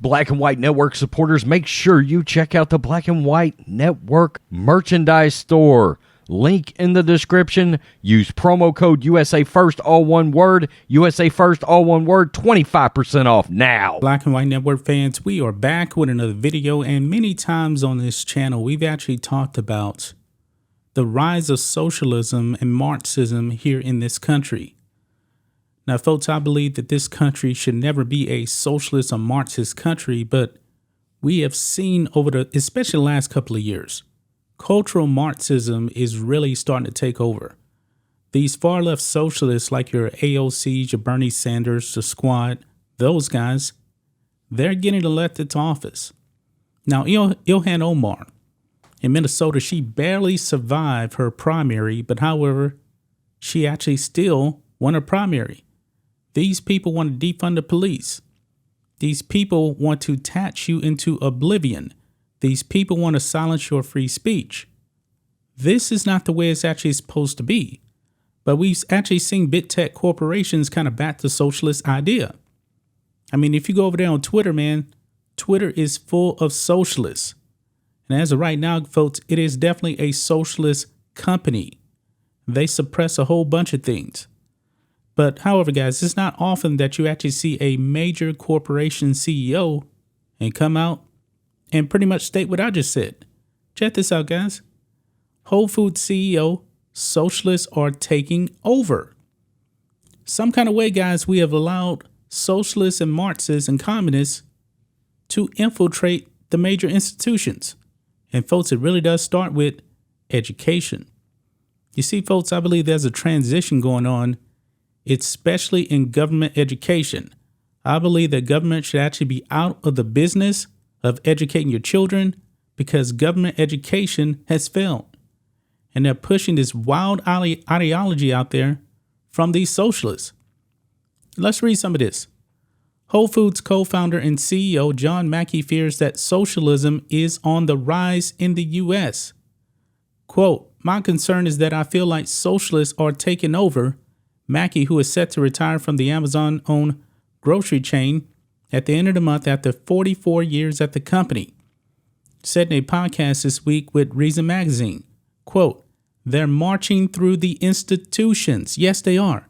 Black and White Network supporters, make sure you check out the Black and White Network merchandise store. Link in the description. Use promo code USA First, all one word. USA First, all one word. 25% off now. Black and White Network fans, we are back with another video. And many times on this channel, we've actually talked about the rise of socialism and Marxism here in this country. Now, folks, I believe that this country should never be a socialist or Marxist country, but we have seen especially the last couple of years, cultural Marxism is really starting to take over. These far left socialists like your AOCs, your Bernie Sanders, the Squad, those guys, they're getting elected to office. Now, Ilhan Omar in Minnesota, she barely survived her primary, but however, she actually still won her primary. These people want to defund the police. These people want to attach you into oblivion. These people want to silence your free speech. This is not the way it's actually supposed to be. But we've actually seen big tech corporations kind of back the socialist idea. I mean, if you go over there on Twitter, man, Twitter is full of socialists. And as of right now, folks, it is definitely a socialist company. They suppress a whole bunch of things. But however, guys, it's not often that you actually see a major corporation CEO and come out and pretty much state what I just said. Check this out, guys. Whole Foods CEO, socialists are taking over. Some kind of way, guys, we have allowed socialists and Marxists and communists to infiltrate the major institutions. And folks, it really does start with education. You see, folks, I believe there's a transition going on, especially in government education. I believe that government should actually be out of the business of educating your children because government education has failed. And they're pushing this wild ideology out there from these socialists. Let's read some of this. Whole Foods co-founder and CEO John Mackey fears that socialism is on the rise in the U.S. Quote, "My concern is that I feel like socialists are taking over." Mackey, who is set to retire from the Amazon-owned grocery chain at the end of the month after 44 years at the company, said in a podcast this week with Reason Magazine, quote, "They're marching through the institutions." Yes, they are.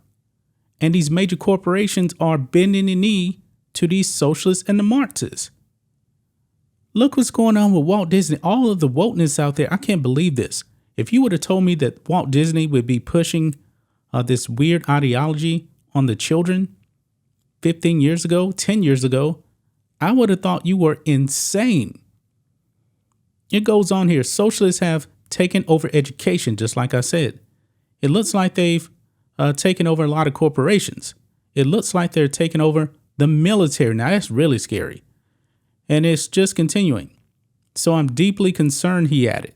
And these major corporations are bending the knee to these socialists and the Marxists. Look what's going on with Walt Disney. All of the wokeness out there. I can't believe this. If you would have told me that Walt Disney would be pushing this weird ideology on the children 15 years ago, 10 years ago, I would have thought you were insane. It goes on here. Socialists have taken over education, just like I said. It looks like they've taken over a lot of corporations. It looks like they're taking over the military. Now, that's really scary. And it's just continuing. So I'm deeply concerned, he added.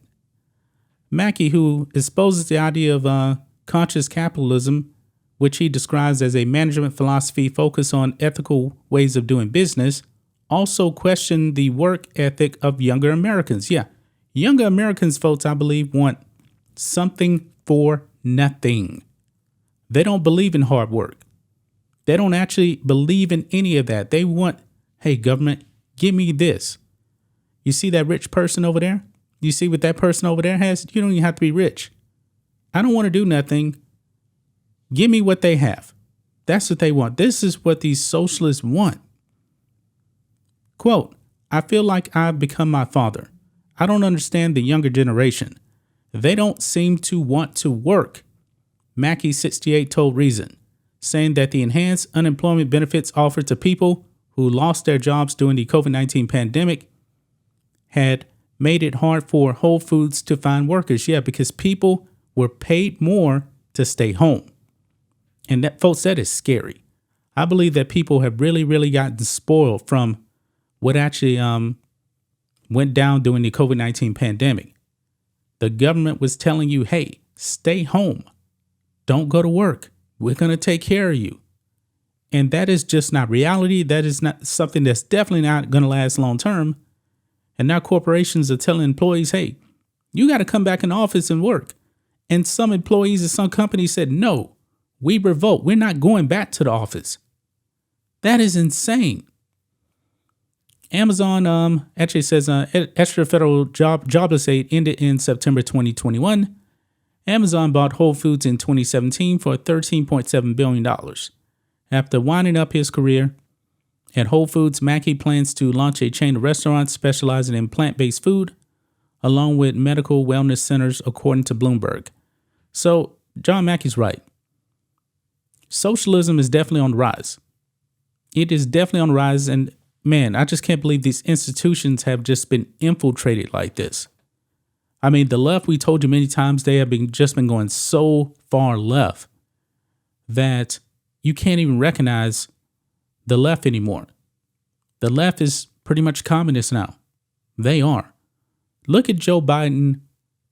Mackey, who exposes the idea of conscious capitalism, which he describes as a management philosophy focused on ethical ways of doing business, also questioned the work ethic of younger Americans. Yeah, younger Americans, folks, I believe, want something for nothing. They don't believe in hard work. They don't actually believe in any of that. They want, hey, government, give me this. You see that rich person over there? You see what that person over there has? You don't even have to be rich. I don't want to do nothing. Give me what they have. That's what they want. This is what these socialists want. Quote, "I feel like I've become my father. I don't understand the younger generation. They don't seem to want to work," Mackey, 68, told Reason, saying that the enhanced unemployment benefits offered to people who lost their jobs during the COVID-19 pandemic had made it hard for Whole Foods to find workers. Yeah, because people were paid more to stay home. And that, folks, that is scary. I believe that people have really, really gotten spoiled from what actually went down during the COVID-19 pandemic. The government was telling you, hey, stay home. Don't go to work. We're going to take care of you. And that is just not reality. That is not something that's definitely not going to last long term. And now corporations are telling employees, hey, you got to come back in the office and work. And some employees at some companies said, no, we revolt. We're not going back to the office. That is insane. Amazon actually says extra federal jobless aid ended in September 2021. Amazon bought Whole Foods in 2017 for $13.7 billion. After winding up his career at Whole Foods, Mackey plans to launch a chain of restaurants specializing in plant-based food, along with medical wellness centers, according to Bloomberg. So John Mackey's right. Socialism is definitely on the rise. It is definitely on the rise, and man, I just can't believe these institutions have just been infiltrated like this. I mean, the left, we told you many times, they have just been going so far left that you can't even recognize the left anymore. The left is pretty much communist now. They are. Look at Joe Biden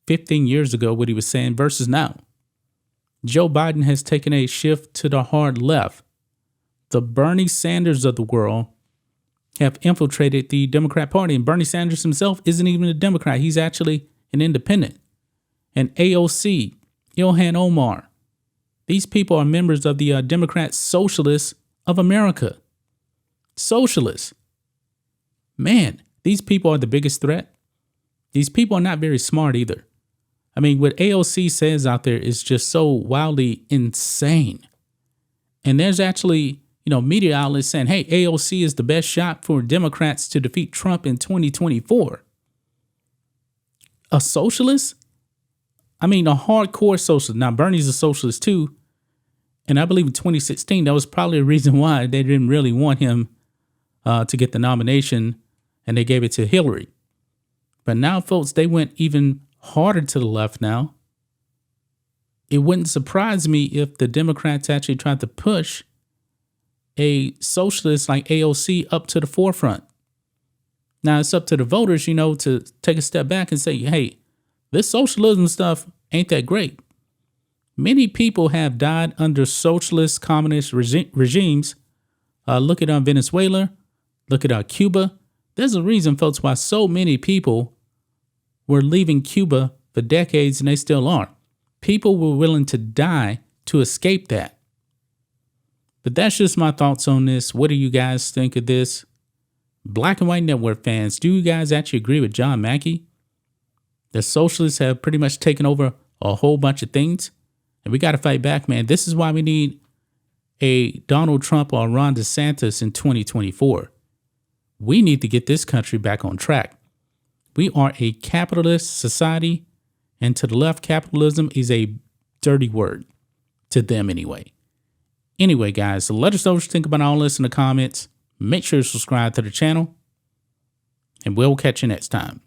15 years ago, what he was saying versus now. Joe Biden has taken a shift to the hard left. The Bernie Sanders of the world have infiltrated the Democrat Party, and Bernie Sanders himself isn't even a Democrat. He's actually an independent. And AOC, Ilhan Omar, these people are members of the Democrat Socialists of America. Socialists. Man, these people are the biggest threat. These people are not very smart either. I mean, what AOC says out there is just so wildly insane. And there's actually, media outlets saying, hey, AOC is the best shot for Democrats to defeat Trump in 2024. A socialist? I mean, a hardcore socialist. Now, Bernie's a socialist too. And I believe in 2016, that was probably a reason why they didn't really want him to get the nomination, and they gave it to Hillary. But now, folks, they went even harder to the left now. It wouldn't surprise me if the Democrats actually tried to push a socialist like AOC up to the forefront. Now, it's up to the voters, to take a step back and say, hey, this socialism stuff ain't that great. Many people have died under socialist communist regimes. Look at Venezuela. Look at Cuba. There's a reason, folks, why so many people were leaving Cuba for decades, and they still are. People were willing to die to escape that. But that's just my thoughts on this. What do you guys think of this? Black and White Network fans, do you guys actually agree with John Mackey? The socialists have pretty much taken over a whole bunch of things, and we got to fight back, man. This is why we need a Donald Trump or Ron DeSantis in 2024. We need to get this country back on track. We are a capitalist society, and to the left, capitalism is a dirty word to them anyway. Anyway, guys, so let us know what you think about all this in the comments. Make sure to subscribe to the channel, and we'll catch you next time.